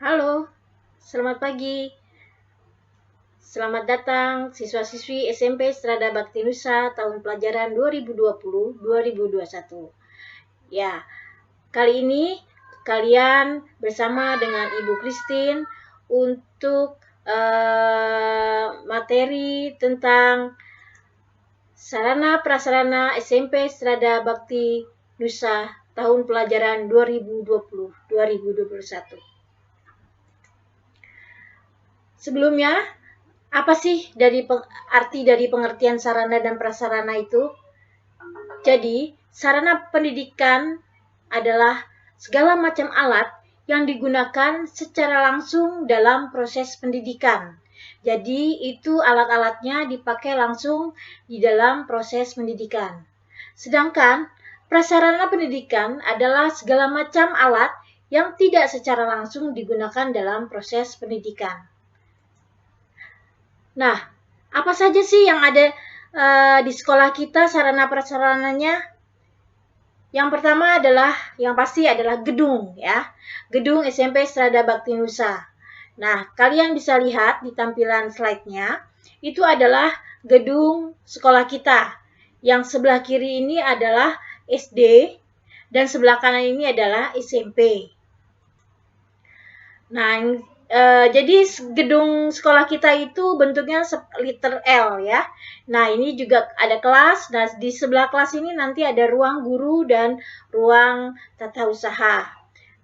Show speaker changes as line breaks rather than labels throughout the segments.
Halo, selamat pagi. Selamat datang siswa-siswi SMP Strada Bakti Nusa tahun pelajaran 2020-2021. Ya, kali ini kalian bersama dengan Ibu Christine untuk materi tentang sarana prasarana SMP Strada Bakti Nusa tahun pelajaran 2020-2021. Sebelumnya, apa sih arti dari pengertian sarana dan prasarana itu? Jadi, sarana pendidikan adalah segala macam alat yang digunakan secara langsung dalam proses pendidikan. Jadi, itu alat-alatnya dipakai langsung di dalam proses pendidikan. Sedangkan prasarana pendidikan adalah segala macam alat yang tidak secara langsung digunakan dalam proses pendidikan. Nah, apa saja sih yang ada di sekolah kita sarana prasarananya? Yang pertama yang pasti adalah gedung ya. Gedung SMP Strada Bakti Nusa. Nah, kalian bisa lihat di tampilan slide-nya, itu adalah gedung sekolah kita. Yang sebelah kiri ini adalah SD dan sebelah kanan ini adalah SMP. Nah, jadi gedung sekolah kita itu bentuknya liter L ya. Nah, ini juga ada kelas. Nah, di sebelah kelas ini nanti ada ruang guru dan ruang tata usaha.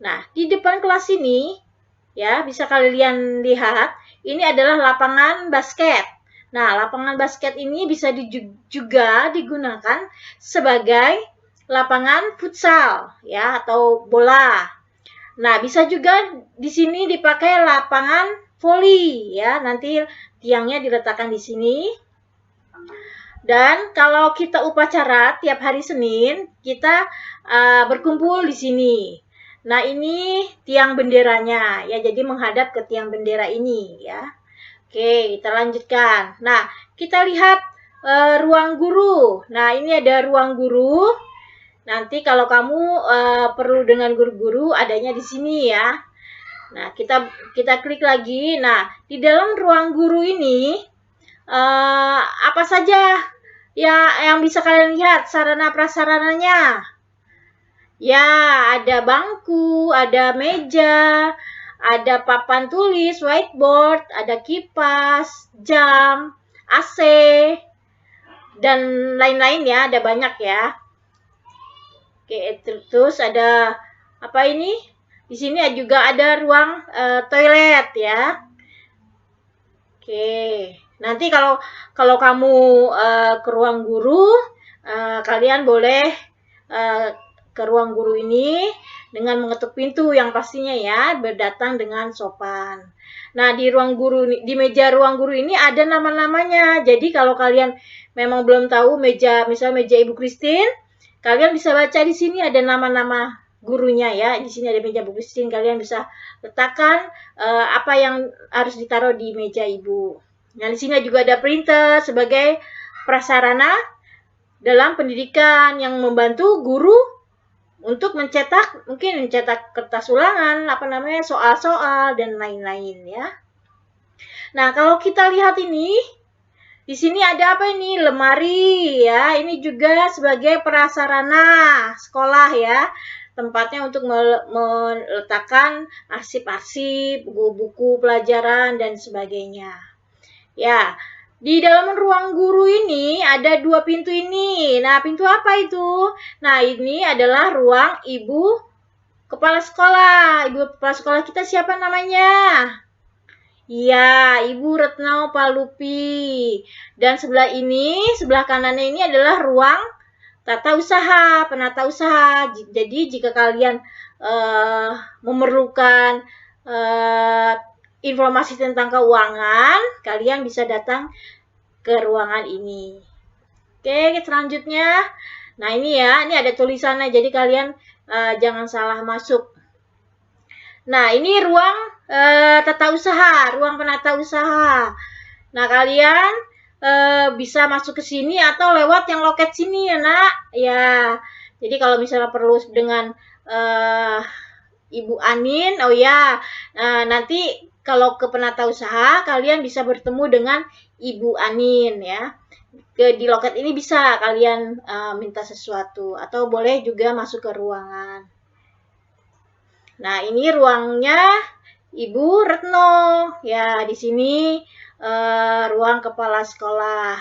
Nah, di depan kelas ini ya, bisa kalian lihat, ini adalah lapangan basket. Nah, lapangan basket ini bisa juga digunakan sebagai lapangan futsal ya atau bola. Nah, bisa juga di sini dipakai lapangan voli ya. Nanti tiangnya diletakkan di sini. Dan kalau kita upacara tiap hari Senin, kita berkumpul di sini. Nah, ini tiang benderanya ya. Jadi menghadap ke tiang bendera ini ya. Oke, kita lanjutkan. Nah, kita lihat ruang guru. Nah, ini ada ruang guru. Nanti kalau kamu perlu dengan guru-guru adanya di sini ya. Nah, kita klik lagi. Nah, di dalam ruang guru ini apa saja ya yang bisa kalian lihat sarana prasarananya? Ya, ada bangku, ada meja, ada papan tulis, whiteboard, ada kipas, jam, AC, dan lain-lain ya, ada banyak ya. Oke, terus ada apa ini? Di sini juga ada ruang toilet ya. Oke, nanti kalau kamu ke ruang guru, kalian boleh ke ruang guru ini dengan mengetuk pintu yang pastinya ya, berdatang dengan sopan. Nah, di meja ruang guru ini ada nama-namanya. Jadi kalau kalian memang belum tahu misalnya meja Ibu Christine, kalian bisa baca di sini ada nama-nama gurunya ya. Di sini ada meja Bu Christine, kalian bisa letakkan apa yang harus ditaruh di meja Ibu. Nah, di sini juga ada printer sebagai prasarana dalam pendidikan yang membantu guru untuk mencetak kertas ulangan, soal-soal dan lain-lain ya. Nah, kalau kita lihat ini, di sini ada apa ini? Lemari ya. Ini juga sebagai prasarana sekolah ya. Tempatnya untuk meletakkan arsip-arsip, buku-buku pelajaran dan sebagainya. Ya, di dalam ruang guru ini ada 2 pintu ini. Nah, pintu apa itu? Nah, ini adalah ruang Ibu Kepala Sekolah. Ibu Kepala Sekolah kita siapa namanya? Iya, Ibu Retno Palupi. Dan sebelah kanannya ini adalah ruang penata usaha. Jadi jika kalian memerlukan informasi tentang keuangan, kalian bisa datang ke ruangan ini. Oke, selanjutnya. Nah, ini ada tulisannya. Jadi kalian jangan salah masuk. Nah, ini ruang ruang penata usaha. Nah, kalian bisa masuk ke sini atau lewat yang loket sini ya, Nak. Ya. Jadi kalau misalnya perlu dengan Ibu Anin. Oh ya, nanti kalau ke penata usaha kalian bisa bertemu dengan Ibu Anin ya. Di loket ini bisa kalian minta sesuatu atau boleh juga masuk ke ruangan. Nah, ini ruangnya Ibu Retno. Ya, di sini ruang kepala sekolah.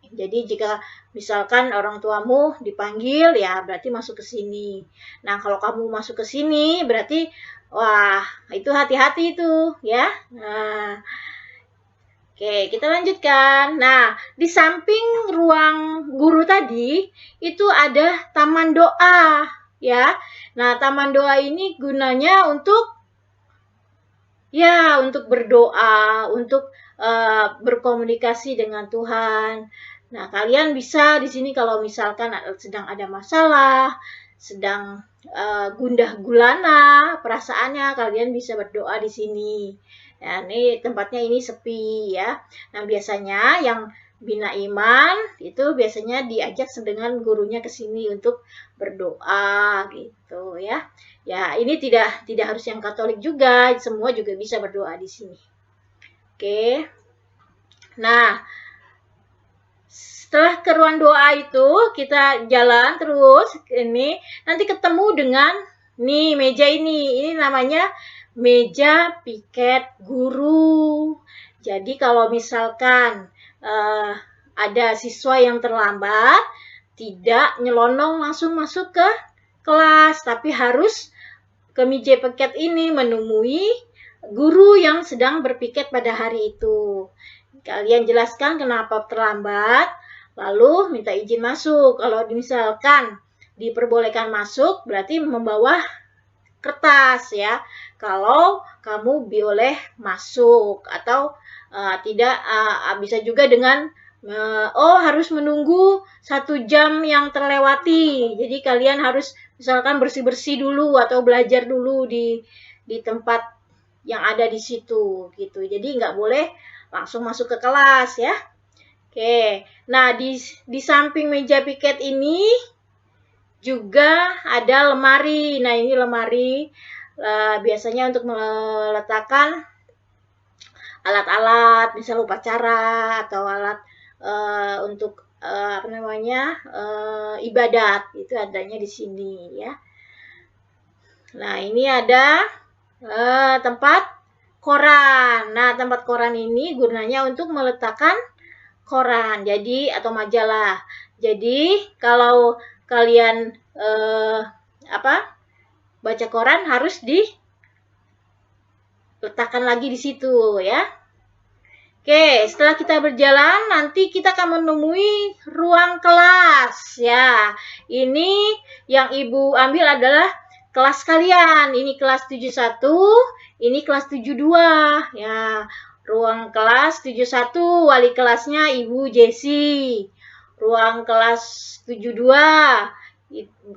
Jadi jika misalkan orang tuamu dipanggil, ya berarti masuk ke sini. Nah, kalau kamu masuk ke sini, berarti wah, itu hati-hati itu, ya. Nah, oke, kita lanjutkan. Nah, di samping ruang guru tadi, itu ada taman doa, ya. Nah, taman doa ini gunanya untuk berdoa, untuk berkomunikasi dengan Tuhan. Nah, kalian bisa di sini kalau misalkan sedang ada masalah, sedang gundah gulana perasaannya, kalian bisa berdoa di sini. Nah, ini tempatnya ini sepi ya. Nah, biasanya yang Bina Iman itu biasanya diajak dengan gurunya ke sini untuk berdoa gitu ya. Ya, ini tidak harus yang Katolik juga, semua juga bisa berdoa di sini. Oke. Nah, setelah ke ruang doa itu kita jalan terus ini nanti ketemu dengan nih meja ini. Ini namanya meja piket guru. Jadi kalau misalkan ada siswa yang terlambat, tidak nyelonong langsung masuk ke kelas, tapi harus ke meja piket ini menemui guru yang sedang berpiket pada hari itu. Kalian jelaskan kenapa terlambat, lalu minta izin masuk. Kalau misalkan diperbolehkan masuk, berarti membawa kertas ya. Kalau kamu boleh masuk atau tidak, bisa juga dengan harus menunggu 1 jam yang terlewati. Jadi kalian harus misalkan bersih-bersih dulu atau belajar dulu di tempat yang ada di situ gitu. Jadi nggak boleh langsung masuk ke kelas ya. Oke, nah di samping meja piket ini juga ada lemari. Nah, ini lemari biasanya untuk meletakkan alat-alat, misal upacara atau alat untuk ibadat. Itu adanya di sini ya. Nah, ini ada tempat koran. Nah, tempat koran ini gunanya untuk meletakkan koran, jadi atau majalah. Jadi kalau kalian baca koran harus diletakkan lagi di situ ya. Oke, setelah kita berjalan nanti kita akan menemui ruang kelas ya. Ini yang Ibu ambil adalah kelas kalian. Ini kelas 71, ini kelas 72 ya. Ruang kelas 71 wali kelasnya Ibu Jessi. Ruang kelas 72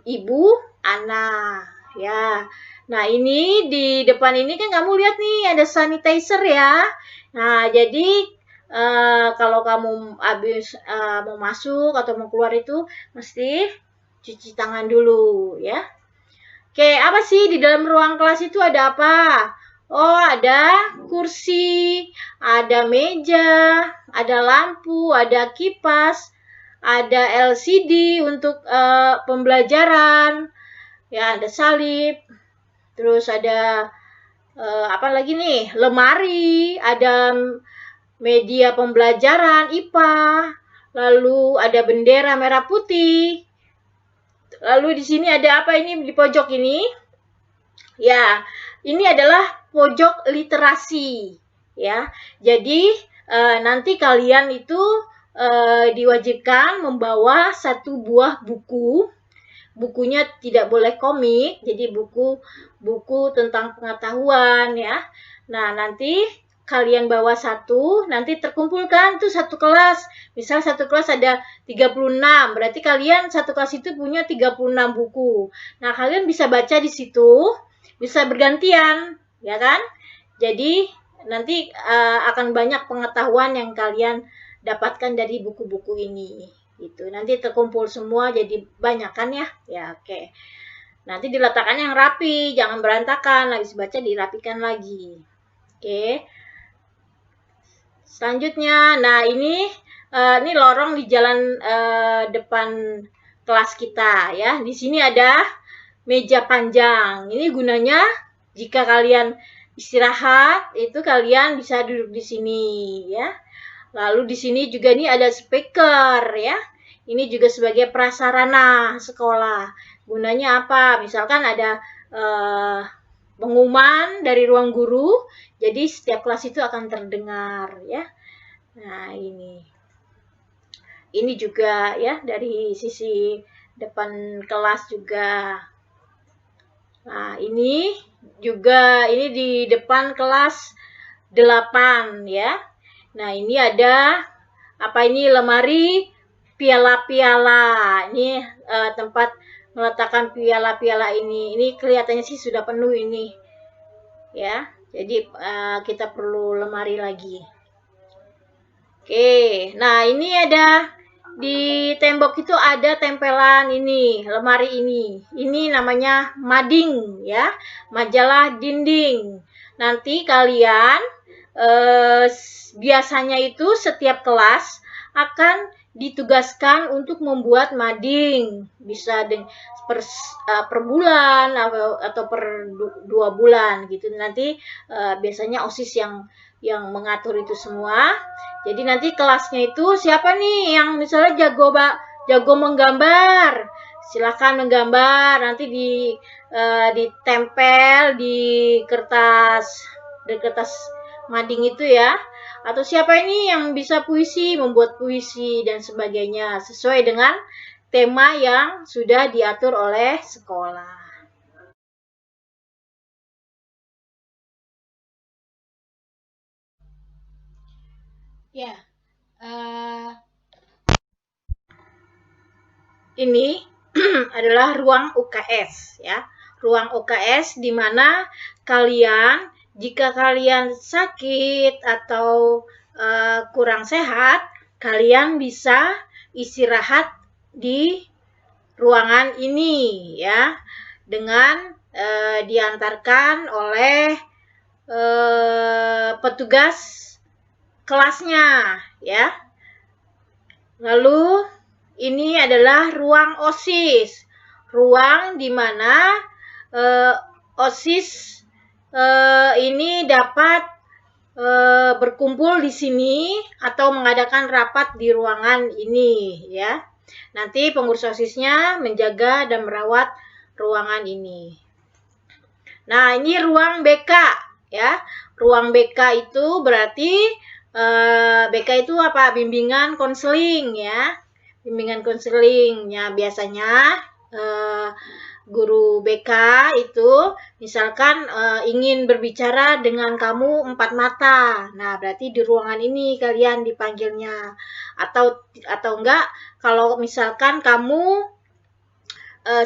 Ibu Ana ya. Nah, ini di depan ini kan kamu lihat nih ada sanitizer ya. Nah, jadi kalau kamu habis mau masuk atau mau keluar itu mesti cuci tangan dulu ya. Oke, apa sih di dalam ruang kelas itu ada apa? Oh, ada kursi, ada meja, ada lampu, ada kipas, ada LCD untuk pembelajaran, ya ada salib, terus ada apa lagi nih? Lemari, ada media pembelajaran IPA, lalu ada bendera merah putih. Lalu di sini ada apa ini di pojok ini? Ya, ini adalah pojok literasi ya. Jadi nanti kalian itu diwajibkan membawa 1 buah buku. Bukunya tidak boleh komik, jadi buku tentang pengetahuan ya. Nah, nanti kalian bawa 1, nanti terkumpulkan tuh 1 kelas. Misal 1 kelas ada 36, berarti kalian 1 kelas itu punya 36 buku. Nah, kalian bisa baca di situ, bisa bergantian, ya kan? Jadi nanti akan banyak pengetahuan yang kalian dapatkan dari buku-buku ini. Gitu. Nanti terkumpul semua jadi banyak kan ya? Ya, oke. Nanti diletakkan yang rapi, jangan berantakan. Habis baca dirapikan lagi. Oke. Selanjutnya, nah ini lorong di jalan depan kelas kita ya. Di sini ada meja panjang. Ini gunanya jika kalian istirahat, itu kalian bisa duduk di sini ya. Lalu di sini juga ini ada speaker ya. Ini juga sebagai prasarana sekolah. Gunanya apa? Misalkan ada pengumuman dari ruang guru, jadi setiap kelas itu akan terdengar ya. Nah, ini juga ya dari sisi depan kelas juga. Nah, ini juga ini di depan kelas 8 ya. Nah, ini ada apa ini lemari piala-piala. Ini tempat meletakkan piala-piala ini. Ini kelihatannya sih sudah penuh ini. Ya. Jadi kita perlu lemari lagi. Oke. Nah, ini ada di tembok itu ada tempelan ini, lemari ini. Ini namanya mading ya, majalah dinding. Nanti kalian biasanya itu setiap kelas akan ditugaskan untuk membuat mading, bisa per bulan atau per 2 bulan gitu. Nanti biasanya OSIS yang mengatur itu semua. Jadi nanti kelasnya itu siapa nih yang misalnya jago menggambar, silakan menggambar, nanti ditempel di kertas mading itu ya. Atau siapa ini yang bisa puisi, membuat puisi dan sebagainya sesuai dengan tema yang sudah diatur oleh sekolah. Ya, ini adalah ruang UKS ya. Ruang UKS di mana kalian jika kalian sakit atau kurang sehat, kalian bisa istirahat di ruangan ini ya, dengan diantarkan oleh petugas kelasnya ya. Lalu ini adalah ruang OSIS, ruang di mana OSIS ini dapat berkumpul di sini atau mengadakan rapat di ruangan ini ya. Nanti pengurus OSISnya menjaga dan merawat ruangan ini. Nah, ini ruang BK ya. Ruang BK itu berarti BK itu apa? Bimbingan konseling ya. Bimbingan konselingnya biasanya guru BK itu misalkan ingin berbicara dengan kamu 4 mata. Nah, berarti di ruangan ini kalian dipanggilnya. Atau enggak kalau misalkan kamu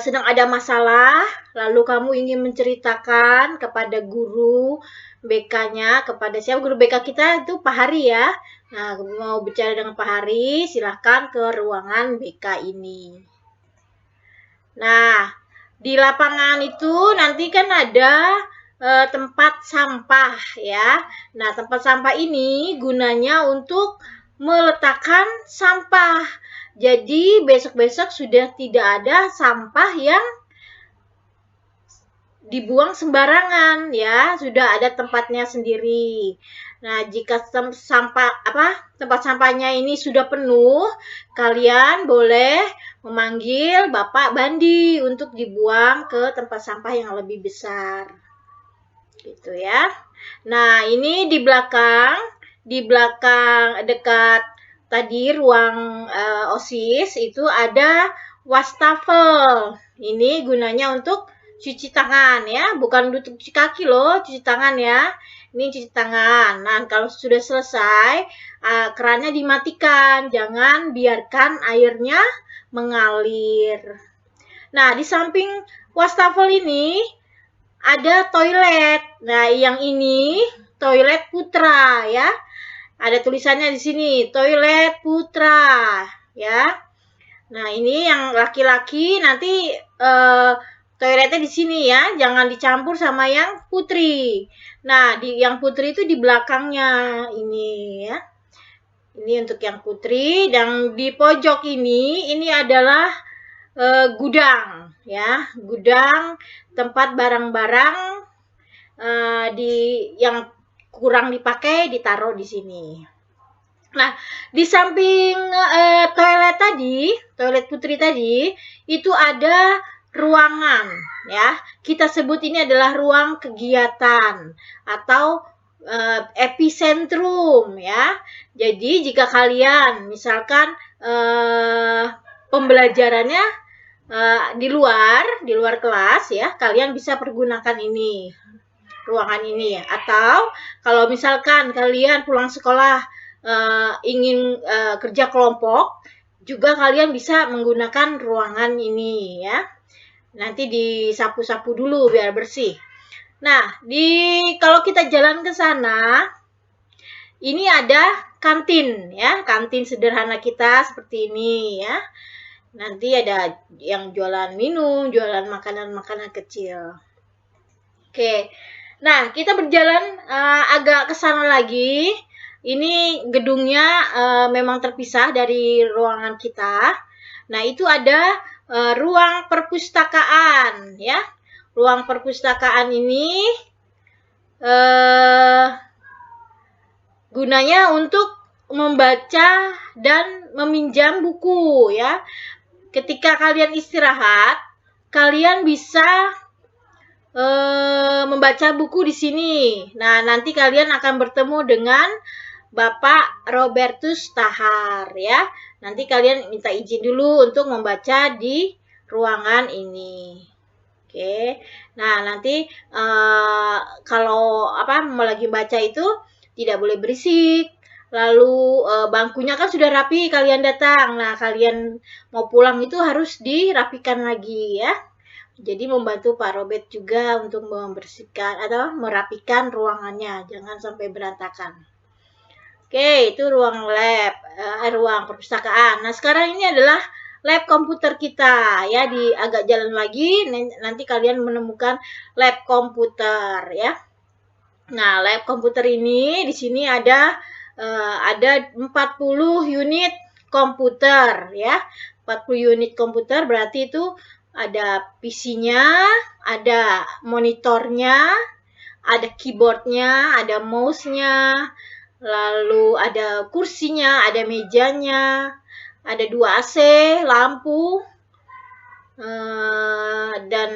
sedang ada masalah, lalu kamu ingin menceritakan kepada guru BK-nya, kepada siapa? Guru BK kita itu Pak Hari ya. Nah, mau bicara dengan Pak Hari, silahkan ke ruangan BK ini. Nah, di lapangan itu nanti kan ada tempat sampah ya. Nah, tempat sampah ini gunanya untuk meletakkan sampah. Jadi besok-besok sudah tidak ada sampah yang dibuang sembarangan ya, sudah ada tempatnya sendiri. Nah, jika tempat sampahnya ini sudah penuh, kalian boleh memanggil Bapak Bandi untuk dibuang ke tempat sampah yang lebih besar. Gitu ya. Nah, ini di belakang dekat tadi ruang OSIS itu ada wastafel. Ini gunanya untuk cuci tangan ya, bukan untuk cuci kaki loh, cuci tangan ya. Ini cuci tangan. Nah, kalau sudah selesai, kerannya dimatikan, jangan biarkan airnya mengalir. Nah, di samping wastafel ini ada toilet. Nah, yang ini toilet putra ya. Ada tulisannya di sini, toilet putra ya. Nah, ini yang laki-laki nanti toiletnya di sini ya, jangan dicampur sama yang putri. Nah, yang putri itu di belakangnya ini ya. Ini untuk yang putri, dan di pojok ini adalah gudang ya, gudang tempat barang-barang yang kurang dipakai ditaruh di sini. Nah, di samping toilet putri tadi, itu ada ruangan ya. Kita sebut ini adalah ruang kegiatan atau epicentrum ya. Jadi jika kalian misalkan pembelajarannya di luar kelas ya, kalian bisa pergunakan ini, ruangan ini ya. Atau kalau misalkan kalian pulang sekolah ingin kerja kelompok, juga kalian bisa menggunakan ruangan ini ya. Nanti disapu-sapu dulu biar bersih. Nah, kalau kita jalan ke sana, ini ada kantin ya, kantin sederhana kita seperti ini ya. Nanti ada yang jualan minum, jualan makanan-makanan kecil. Oke. Nah, kita berjalan agak ke sana lagi. Ini gedungnya memang terpisah dari ruangan kita. Nah, itu ada ruang perpustakaan ya. Ruang perpustakaan ini gunanya untuk membaca dan meminjam buku ya. Ketika kalian istirahat, kalian bisa membaca buku di sini. Nah, nanti kalian akan bertemu dengan Bapak Robertus Tahar ya. Nanti kalian minta izin dulu untuk membaca di ruangan ini. Oke. Nah, nanti kalau mau lagi baca itu tidak boleh berisik. Lalu bangkunya kan sudah rapi kalian datang. Nah, kalian mau pulang itu harus dirapikan lagi ya. Jadi membantu Pak Robert juga untuk membersihkan atau merapikan ruangannya, jangan sampai berantakan. Oke, itu ruang lab, ruang perpustakaan. Nah, sekarang ini adalah lab komputer kita ya, di agak jalan lagi nanti kalian menemukan lab komputer ya. Nah, lab komputer ini di sini ada 40 unit komputer ya. 40 unit komputer berarti itu ada PC-nya, ada monitornya, ada keyboardnya, ada mouse-nya, lalu ada kursinya, ada mejanya, ada 2 AC, lampu, dan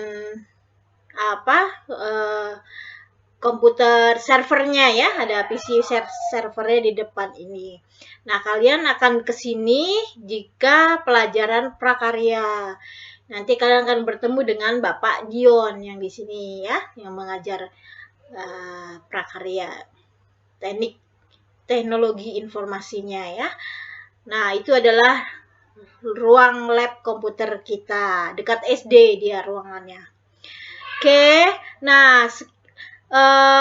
komputer servernya ya, ada PC servernya di depan ini. Nah, kalian akan ke sini jika pelajaran prakarya. Nanti kalian akan bertemu dengan Bapak Dion yang di sini ya, yang mengajar prakarya, teknologi informasinya ya. Nah, itu adalah ruang lab komputer kita, dekat SD dia ruangannya. Oke, nah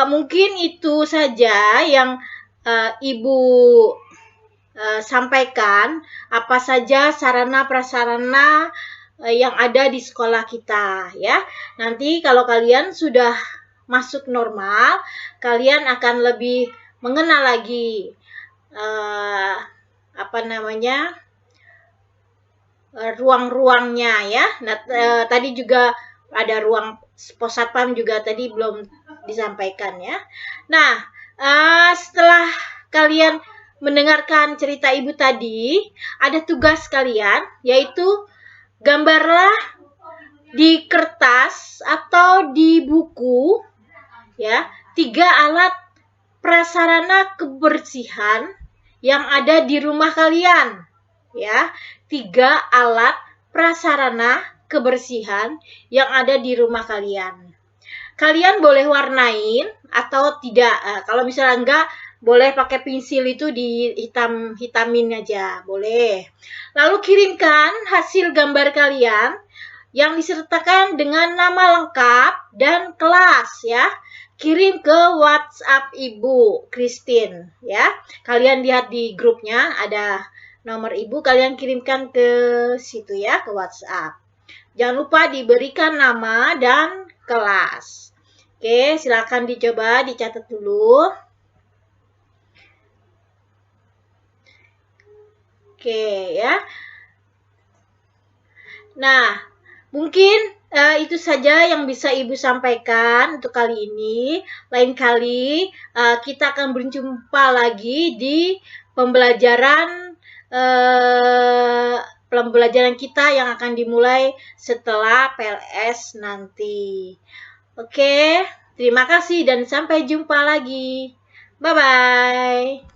mungkin itu saja yang Ibu sampaikan, apa saja sarana-prasarana yang ada di sekolah kita ya. Nanti kalau kalian sudah masuk normal, kalian akan lebih mengenal lagi ruang-ruangnya ya. Nah, tadi juga ada ruang pos satpam juga tadi belum disampaikan ya. Nah, setelah kalian mendengarkan cerita Ibu tadi, ada tugas kalian, yaitu gambarlah di kertas atau di buku ya 3 alat prasarana kebersihan yang ada di rumah kalian ya. 3 alat prasarana kebersihan yang ada di rumah kalian. Kalian boleh warnain atau tidak. Kalau misalnya enggak, boleh pakai pensil itu hitamin aja, boleh. Lalu kirimkan hasil gambar kalian yang disertakan dengan nama lengkap dan kelas ya. Kirim ke WhatsApp Ibu Christine ya. Kalian lihat di grupnya ada nomor Ibu, kalian kirimkan ke situ ya, ke WhatsApp. Jangan lupa diberikan nama dan kelas. Oke, silakan dicoba, dicatat dulu. Oke, ya. Nah, mungkin itu saja yang bisa Ibu sampaikan untuk kali ini. Lain kali kita akan berjumpa lagi di pembelajaran kita yang akan dimulai setelah PLS nanti. Oke, terima kasih dan sampai jumpa lagi. Bye-bye.